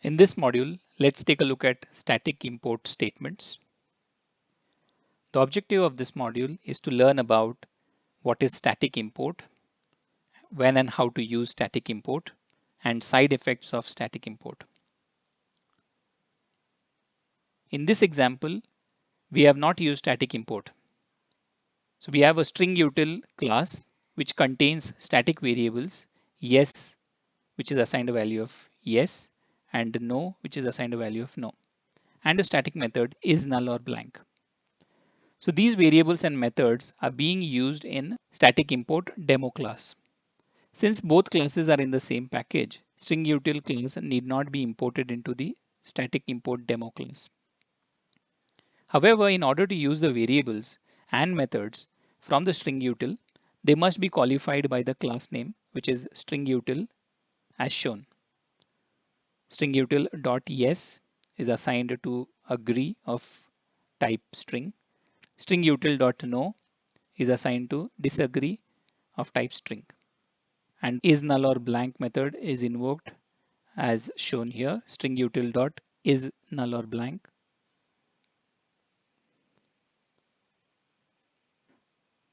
In this module, let's take a look at static import statements. The objective of this module is to learn about what is static import, when and how to use static import, and side effects of static import. In this example, we have not used static import. So we have a string util class which contains static variables yes, which is assigned a value of yes, and no, which is assigned a value of no, and a static method is null or blank. So these variables and methods are being used in static import demo class. Since both classes are in the same package, string util class need not be imported into the static import demo class. However, in order to use the variables and methods from the string util, they must be qualified by the class name, which is string util as shown. String util dot yes is assigned to agree of type string. String util dot no is assigned to disagree of type string. And is null or blank method is invoked as shown here. String util dot is null or blank.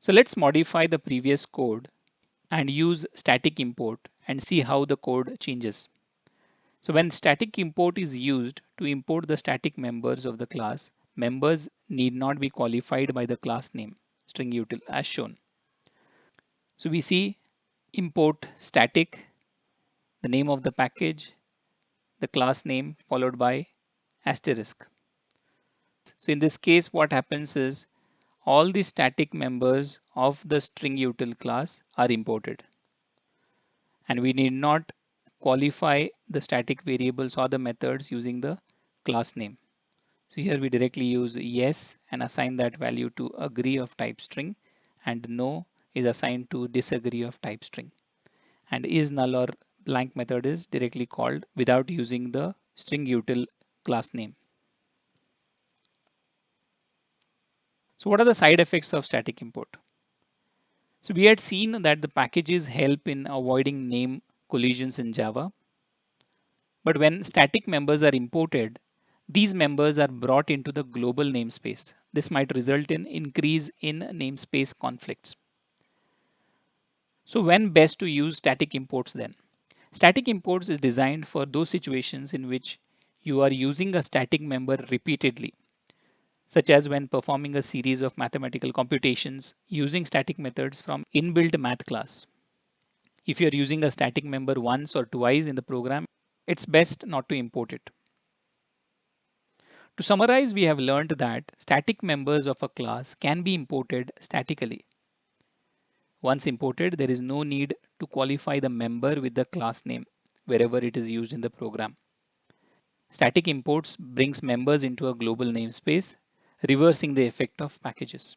So let's modify the previous code and use static import and see how the code changes. So when static import is used to import the static members of the class, members need not be qualified by the class name string util as shown. So we see import static, the name of the package, the class name followed by asterisk. So in this case, what happens is all the static members of the string util class are imported, and we need not qualify the static variables or the methods using the class name. So here we directly use yes and assign that value to agree of type string, and no is assigned to disagree of type string, and is null or blank method is directly called without using the string util class name. So what are the side effects of static import? So we had seen that the packages help in avoiding name collisions in Java. But when static members are imported, these members are brought into the global namespace. This might result in increase in namespace conflicts. So when best to use static imports then? Static imports is designed for those situations in which you are using a static member repeatedly, such as when performing a series of mathematical computations using static methods from inbuilt math class. If you're using a static member once or twice in the program, it's best not to import it. To summarize, we have learned that static members of a class can be imported statically. Once imported, there is no need to qualify the member with the class name wherever it is used in the program. Static imports brings members into a global namespace, reversing the effect of packages.